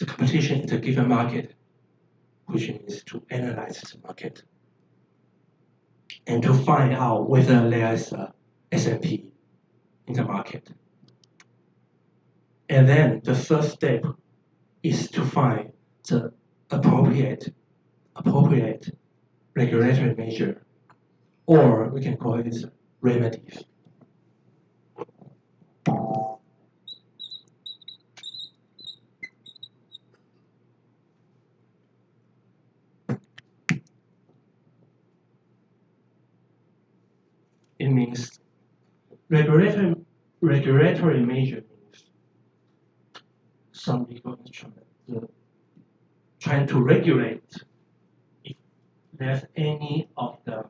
the competition in a given market, which means to analyze the market and to find out whether there is a S&P in the market. And then the third step is to find the appropriate regulatory measure, or we can call it remedies. It means regulatory measure means some legal instrument trying to regulate if there's any of the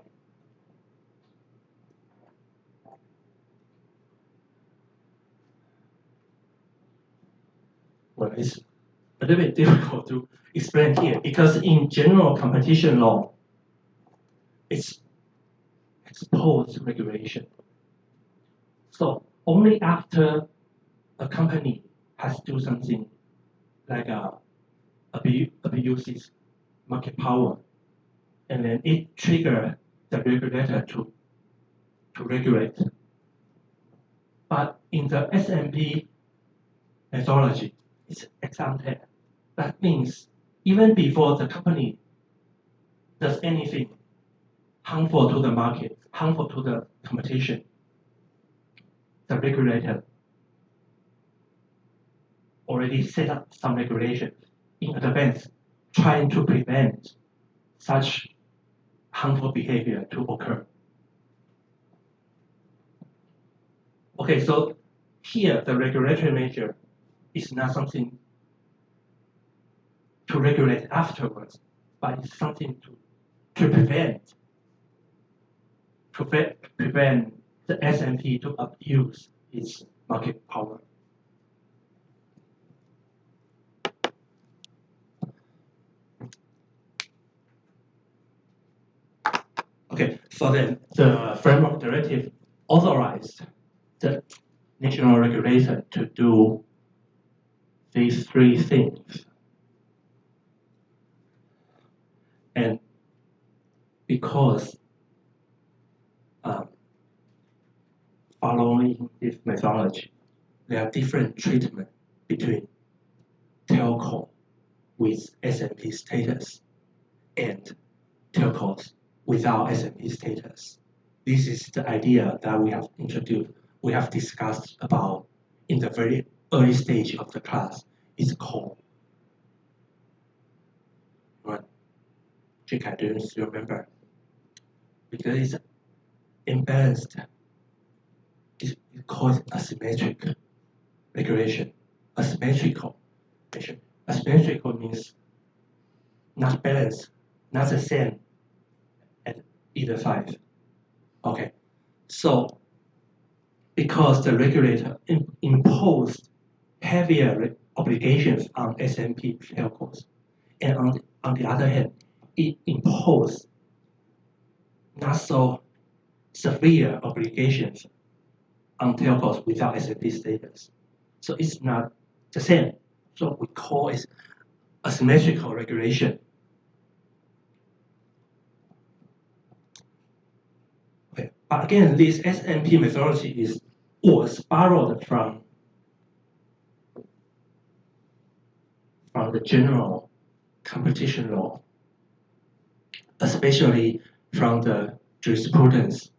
well, it's a little bit difficult to explain here because in general competition law, it's exposed regulation. So only after a company has to do something like abuses market power, and then it triggers the regulator to regulate. But in the S&P methodology, it's ex ante. That means even before the company does anything harmful to the market, harmful to the competition, the regulator already set up some regulations in advance, trying to prevent such harmful behavior to occur. Okay, so here the regulatory measure is not something to regulate afterwards, but it's something to prevent the S&P to abuse its market power. Okay, so then the framework directive authorized the national regulator to do these three things. And because following this methodology, there are different treatment between telco with S&P status and telcos without S&P status. This is the idea that we have introduced, we have discussed about in the very early stage of the class. It's called, what? Chikai, do you remember? Because it's imbalanced. It's called asymmetric regulation. Asymmetrical regulation. Asymmetrical means not balanced, not the same at either side. Okay, so because the regulator imposed heavier obligations on S&P telcos, and on the other hand, it imposed not so severe obligations on telcos without S&P status. So it's not the same. So we call it asymmetrical regulation. Okay. But again, this S&P methodology was borrowed from the general competition law, especially from the jurisprudence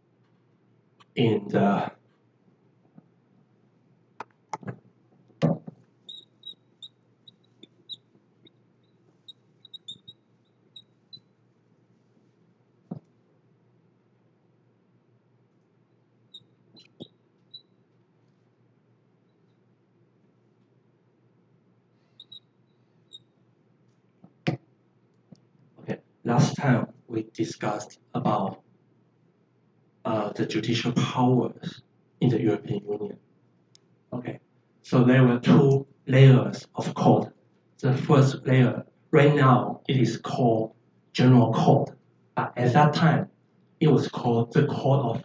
in the last time we discussed about the judicial powers in the European Union. Okay, so there were two layers of court. The first layer, right now, it is called General Court, but at that time, it was called the Court of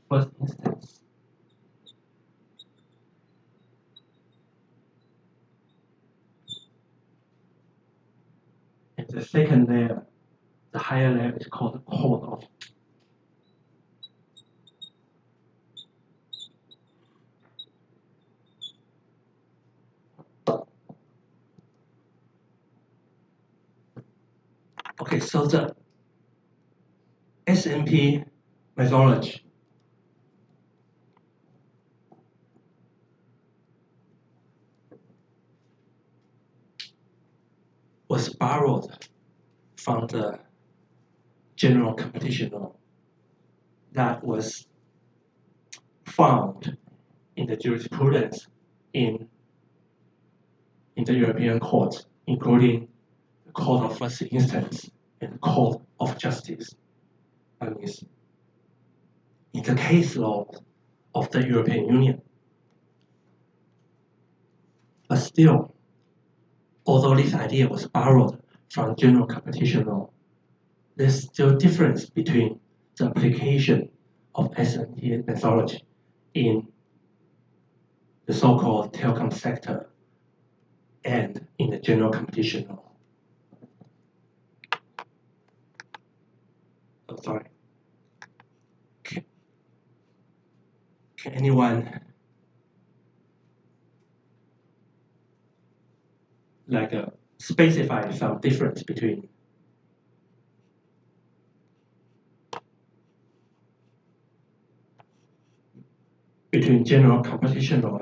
First Instance. the second layer, the higher layer is called the code of. Okay, so the SMP methodology was borrowed from the general competition law that was found in the jurisprudence in the European courts, including the Court of First Instance and the Court of Justice. That means in the case law of the European Union. But still, although this idea was borrowed from general competition law, there's still difference between the application of SMP methodology in the so-called telecom sector and in the general competition law. Oh, sorry. Can anyone specify some difference between general competition law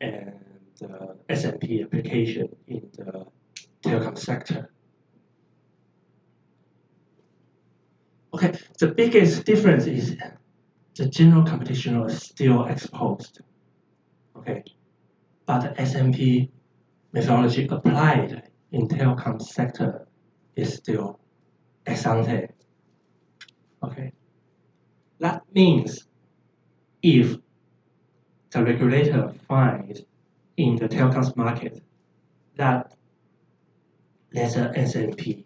and SMP application in the telecom sector? Okay, the biggest difference is the general competition law is still exposed. Okay, but the SMP methodology applied in telecom sector is still ex ante. Okay, that means if the regulator finds in the telecoms market that there's an SMP,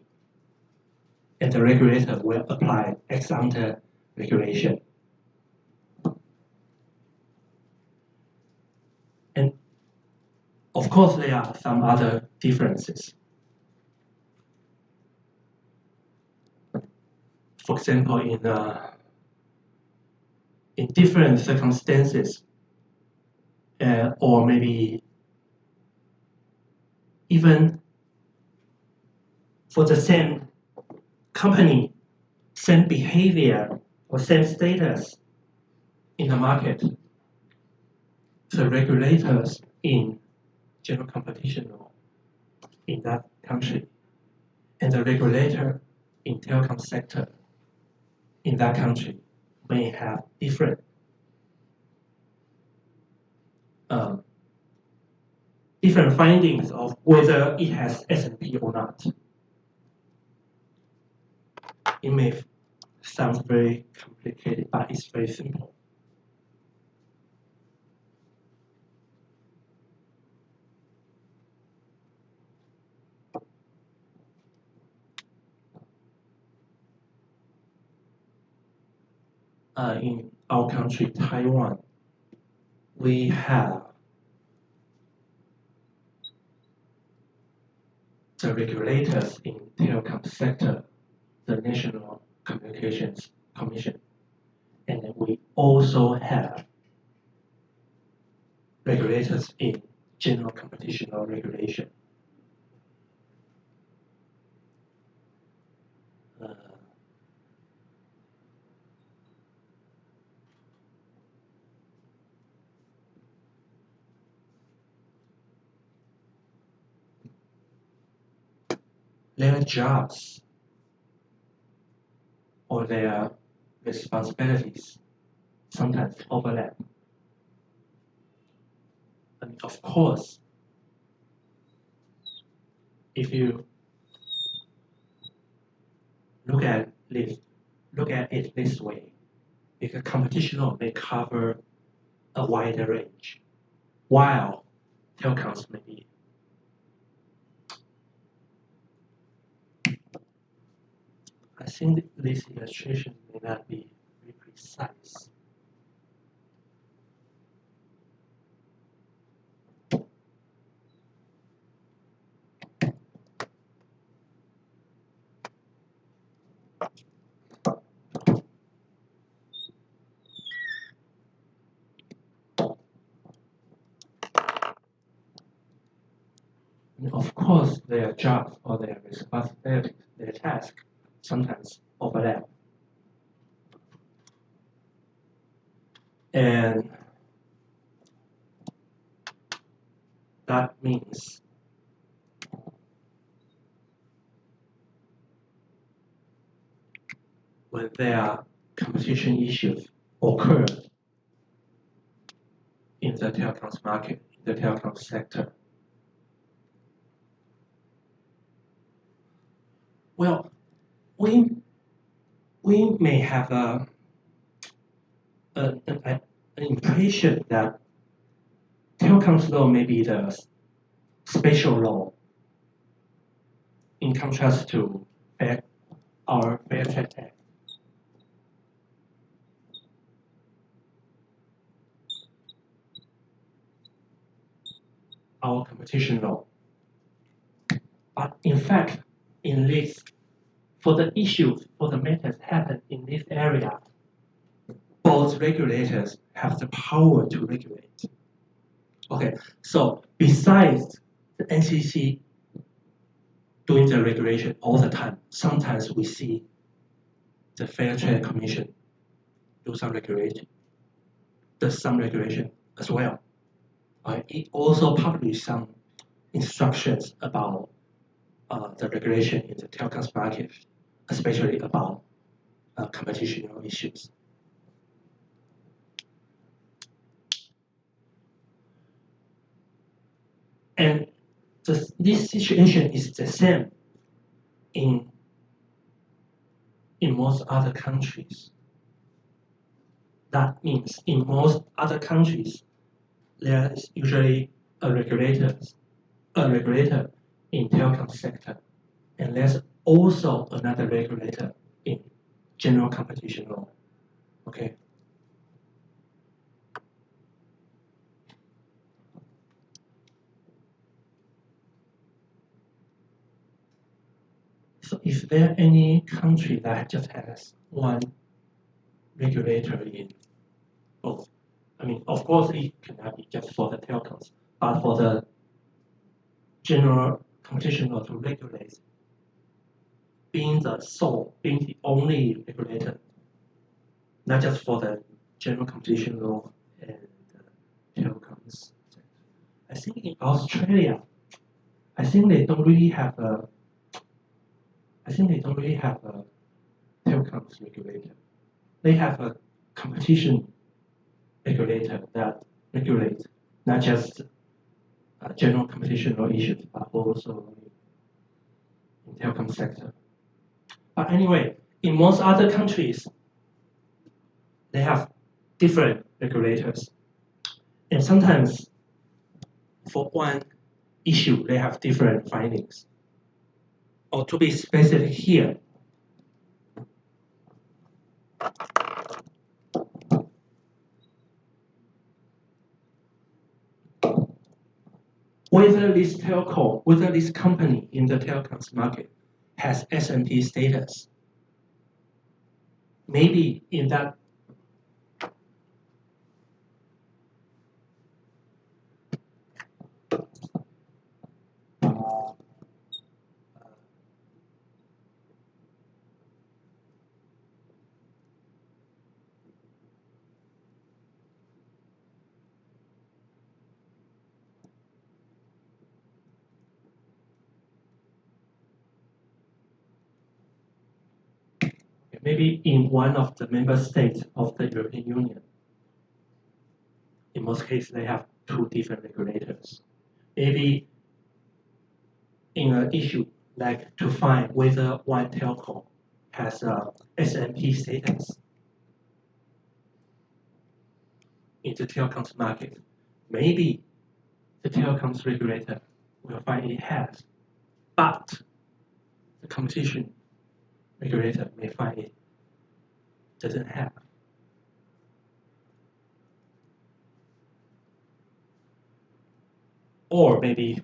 and the regulator will apply ex ante regulation. And of course, there are some other differences. For example, in different circumstances, or maybe even for the same company, same behavior, or same status in the market, the regulators in general competition law in that country and the regulator in telecom sector in that country may have different findings of whether it has SMP or not. It may sound very complicated, but it's very simple. In our country, Taiwan, we have the regulators in telecom sector, the National Communications Commission, and we also have regulators in general competition law regulation. Their jobs or their responsibilities sometimes overlap. And of course, if you look at it this way, because competition law may cover a wider range, while telecoms may be. I think this illustration may not be very precise. And of course, their jobs or their responsibilities, their tasks sometimes overlap. And that means when there are competition issues occur in the telecoms market, in the telecom sector, well, we may have an impression that telecoms law may be the special law in contrast to our Fair Trade Act. Our competition law. But in fact, in this, for the issues, for the matters happen in this area, both regulators have the power to regulate. Okay, so besides the NCC doing the regulation all the time, sometimes we see the Fair Trade Commission do some regulation, does some regulation as well. It also publishes some instructions about the regulation in the telecoms market, especially about competition issues. And this situation is the same in most other countries. That means in most other countries, there is usually a regulator in telecom sector, and there's also another regulator in general competition law. Okay. So is there any country that just has one regulator in both? I mean, of course, it cannot be just for the telecoms, but for the general competition law to regulate, being the only regulator, not just for the general competition law and telecoms. I think in Australia, I think they don't really have a telecoms regulator. They have a competition regulator that regulates not just general competition law issues, but also in telecom sector. But anyway, in most other countries, they have different regulators. And sometimes for one issue, they have different findings. Or to be specific here, whether this company in the telecoms market has SMP status, maybe in that maybe in one of the member states of the European Union. In most cases, they have two different regulators. Maybe in an issue like to find whether one telco has a SMP status in the telecoms market, maybe the telecoms regulator will find it has, but the competition regulator may find it doesn't have. Or maybe